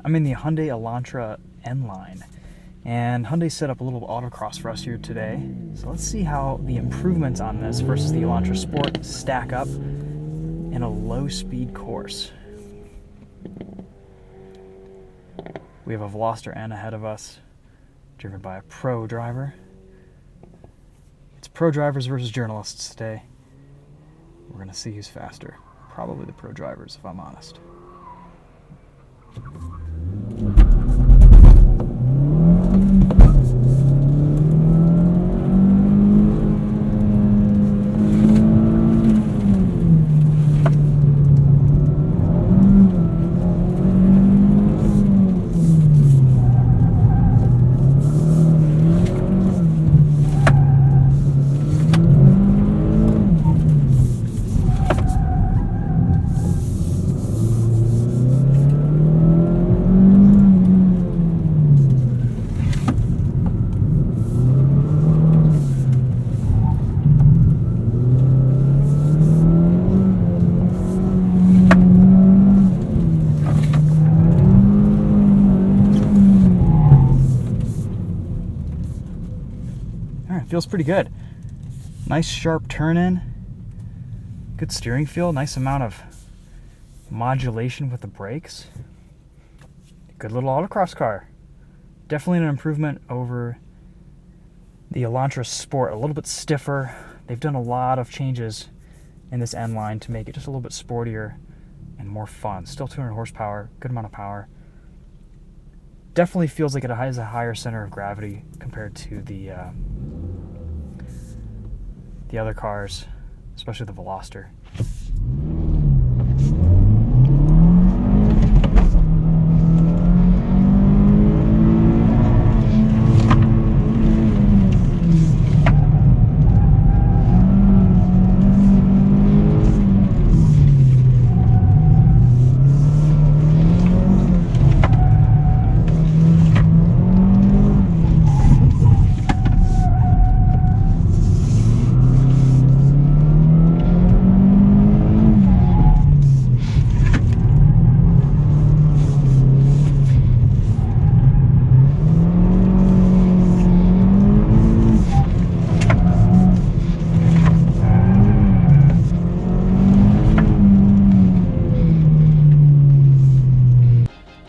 I'm in the Hyundai Elantra N-Line, and Hyundai set up a little autocross for us here today. So let's see how the improvements on this versus the Elantra Sport stack up in a low-speed course. We have a Veloster N ahead of us, driven by a pro driver. It's pro drivers versus journalists today. We're going to see who's faster. Probably the pro drivers, if I'm honest. Feels pretty good. Nice sharp turn in, good steering feel, nice amount of modulation with the brakes. Good little autocross car. Definitely an improvement over the Elantra Sport, a little bit stiffer. They've done a lot of changes in this N-Line to make it just a little bit sportier and more fun. Still 200 horsepower, good amount of power. Definitely feels like it has a higher center of gravity compared to the other cars, especially the Veloster.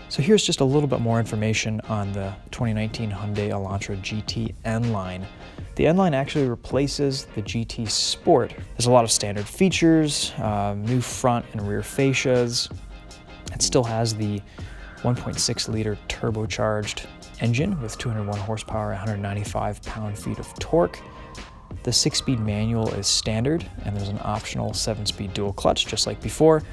So here's just a little bit more information on the 2019 Hyundai Elantra GT N-Line. The N-Line actually replaces the GT Sport. There's a lot of standard features, new front and rear fascias. It still has the 1.6 liter turbocharged engine with 201 horsepower, 195 pound-feet of torque. The 6-speed manual is standard, and there's an optional 7-speed dual clutch, just like before.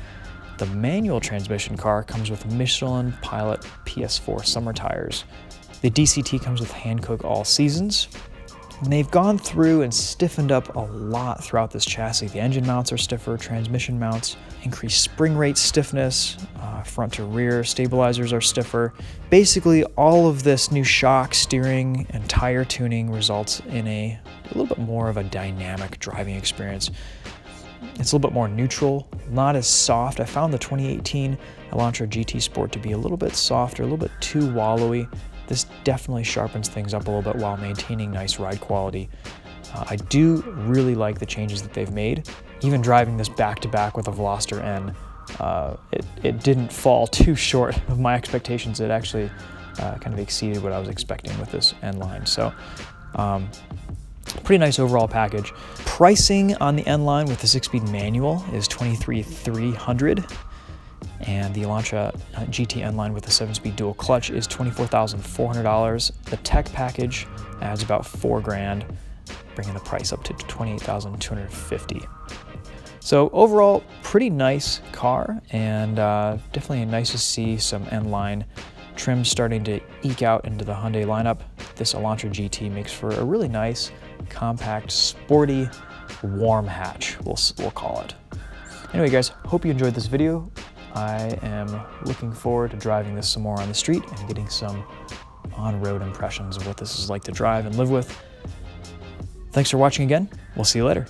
The manual transmission car comes with Michelin Pilot PS4 summer tires. The DCT comes with Hankook all seasons. And they've gone through and stiffened up a lot throughout this chassis. The engine mounts are stiffer, transmission mounts, increased spring rate stiffness, front to rear stabilizers are stiffer. Basically, all of this new shock, steering, and tire tuning results in a little bit more of a dynamic driving experience. It's a little bit more neutral, not as soft. I found the 2018 Elantra GT Sport to be a little bit softer, a little bit too wallowy. This definitely sharpens things up a little bit while maintaining nice ride quality. I do really like the changes that they've made. Even driving this back-to-back with a Veloster N, it didn't fall too short of my expectations. It actually kind of exceeded what I was expecting with this N-Line. So, pretty nice overall package. Pricing on the N-Line with the 6-speed manual is $23,300, and the Elantra GT N-Line with the 7-speed dual clutch is $24,400. The tech package adds about $4,000, bringing the price up to $28,250. So overall, pretty nice car, and definitely nice to see some N-Line trim starting to eke out into the Hyundai lineup. This Elantra GT makes for a really nice, compact, sporty, warm hatch, we'll call it. Anyway guys, hope you enjoyed this video. I am looking forward to driving this some more on the street and getting some on-road impressions of what this is like to drive and live with. Thanks for watching again. We'll see you later.